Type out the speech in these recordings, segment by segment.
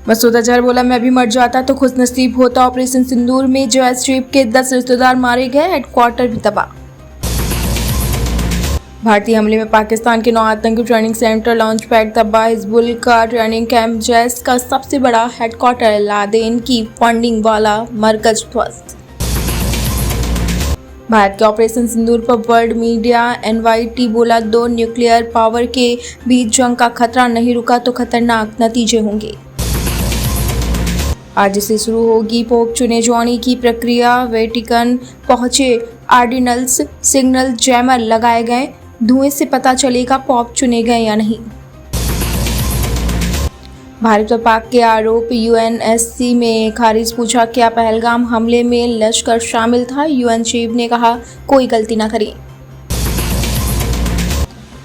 मसूद अजहर बोला, मैं भी मर जाता तो खुशनसीब होता। ऑपरेशन सिंदूर में जैज शरीफ के 10 रिश्तेदार मारे गए, हेडक्वार्टर भी तबाह। भारतीय हमले में पाकिस्तान के 9 आतंकी ट्रेनिंग सेंटर लॉन्च पैड तबाह। हिजबुल का ट्रेनिंग कैंप जैज का सबसे बड़ा हेडक्वार्टर लादेन की फंडिंग वाला मरकज ध्वस्त। भारत के ऑपरेशन सिंदूर पर वर्ल्ड मीडिया एनवाईटी बोला, 2 न्यूक्लियर पावर के बीच जंग का खतरा नहीं रुका तो खतरनाक नतीजे होंगे। आज से शुरू होगी पोप चुने जाने की प्रक्रिया। वेटिकन पहुंचे ऑर्डिनल्स सिग्नल जैमर लगाए गए, धुएं से पता चलेगा पोप चुने गए या नहीं। भारत और पाक के आरोप यूएनएससी में खारिज। पूछा, क्या पहलगाम हमले में लश्कर शामिल था? यूएन चीफ ने कहा, कोई गलती न करें।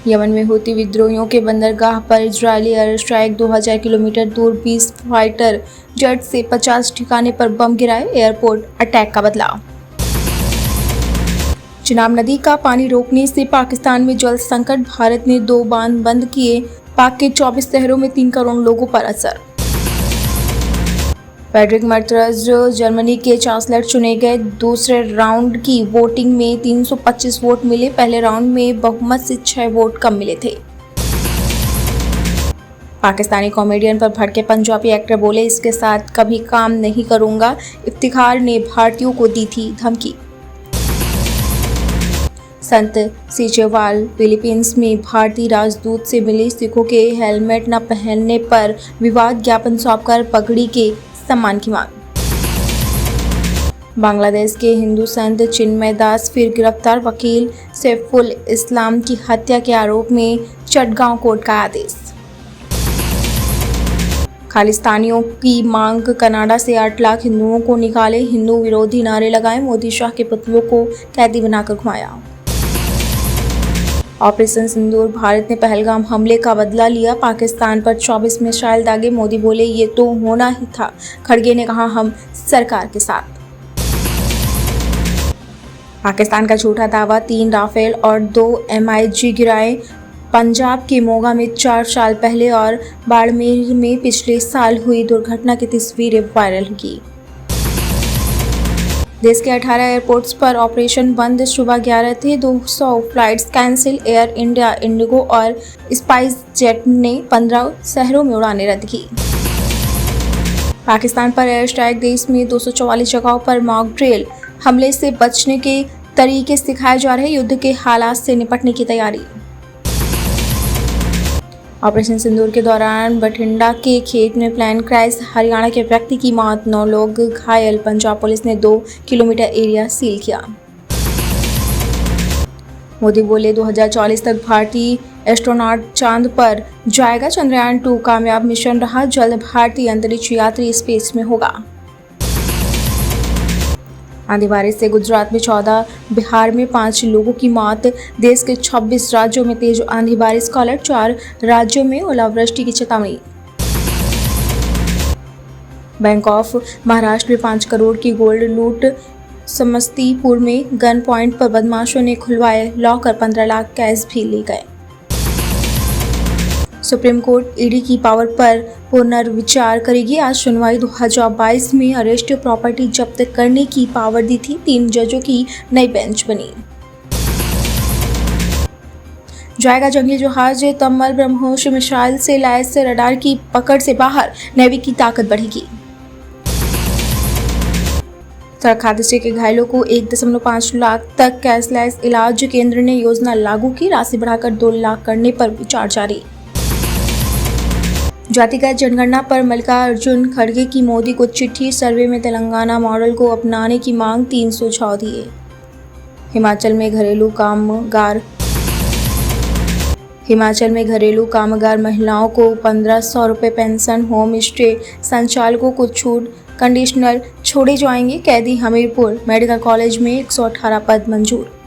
यमन में हुती विद्रोहियों के बंदरगाह पर इजरायली एयर स्ट्राइक। 2000 किलोमीटर दूर 20 फाइटर जेट से 50 ठिकाने पर बम गिराए, एयरपोर्ट अटैक का बदला। चिनाब नदी का पानी रोकने से पाकिस्तान में जल संकट। भारत ने 2 बांध बंद किए, पाक के 24 शहरों में 3 करोड़ लोगों पर असर। फ्रेडरिक मर्ज जर्मनी के चांसलर चुने गए। दूसरे राउंड की वोटिंग में 325 वोट मिले, पहले राउंड में बहुमत से 6 वोट कम मिले थे। पाकिस्तानी कॉमेडियन पर भड़के पंजाबी एक्टर बोले, इसके साथ कभी काम नहीं करूंगा। इफ्तिखार ने भारतीयों को दी थी धमकी। संत सीचेवाल फिलीपींस में भारतीय राजदूत से मिले। सिखों के हेलमेट न पहनने पर विवाद, ज्ञापन सौंपकर पगड़ी के सम्मान की मांग। बांग्लादेश के हिंदू संत चिन्मय दास फिर गिरफ्तार। वकील सैफुल इस्लाम की हत्या के आरोप में चटगांव कोर्ट का आदेश। खालिस्तानियों की मांग, कनाडा से 8 लाख हिंदुओं को निकाले। हिंदू विरोधी नारे लगाए, मोदी शाह के पुतलों को कैदी बनाकर घुमाया। ऑपरेशन सिंदूर, भारत ने पहलगाम हमले का बदला लिया। पाकिस्तान पर 24 मिसाइल दागे। मोदी बोले, ये तो होना ही था। खड़गे ने कहा, हम सरकार के साथ। पाकिस्तान का झूठा दावा, 3 राफेल और 2 MiG गिराए। पंजाब के मोगा में 4 साल पहले और बाड़मेर में पिछले साल हुई दुर्घटना की तस्वीरें वायरल की। देश के 18 एयरपोर्ट्स पर ऑपरेशन बंद। सुबह 11 थे, 200 flights cancel. Air India, Indigo और स्पाइस जेट ने 15 शहरों में उड़ानें रद्द की। पाकिस्तान पर एयर स्ट्राइक। देश में 244 जगहों पर मॉक ड्रिल। हमले से बचने के तरीके सिखाए जा रहे, युद्ध के हालात से निपटने की तैयारी। ऑपरेशन सिंदूर के दौरान बठिंडा के खेत में प्लेन क्रैश, हरियाणा के व्यक्ति की मौत, 9 लोग घायल। पंजाब पुलिस ने 2 किलोमीटर एरिया सील किया। मोदी बोले, 2040 तक भारतीय एस्ट्रोनॉट चांद पर जाएगा। चंद्रयान 2 कामयाब मिशन रहा, जल्द भारतीय अंतरिक्ष यात्री स्पेस में होगा। आंधी बारिश से गुजरात में 14, बिहार में 5 लोगों की मौत। देश के 26 राज्यों में तेज आंधी बारिश का अलर्ट, 4 राज्यों में ओलावृष्टि की चेतावनी। बैंक ऑफ महाराष्ट्र में 5 करोड़ की गोल्ड लूट। समस्तीपुर में गन पॉइंट पर बदमाशों ने खुलवाए लॉकर, 15 लाख कैश भी ले गए। सुप्रीम कोर्ट ईडी की पावर पर पुनर्विचार करेगी। आज सुनवाई। 2022 में अरेस्ट प्रॉपर्टी जब्त करने की पावर दी थी। 3 जजों की नई बेंच बनी। जाएगा जंगी जहाज। तम्मल ब्रह्मोस मिसाइल से लैस रडार की पकड़ से बाहर, नेवी की ताकत बढ़ेगी। सड़क हादसे के घायलों को 1.5 लाख तक कैशलेस इलाज। केंद्र ने योजना लागू की, राशि बढ़ाकर 2 लाख करने पर विचार जारी। जातिगत जनगणना पर मल्लिकार्जुन खड़गे की मोदी को चिट्ठी। सर्वे में तेलंगाना मॉडल को अपनाने की मांग, 3 सुझाव दिए। हिमाचल में घरेलू कामगार महिलाओं को 1500 रुपये पेंशन। होम स्टे संचालकों को छूट, कंडीशनल छोड़े जाएंगे। कैदी। हमीरपुर मेडिकल कॉलेज में 118 पद मंजूर।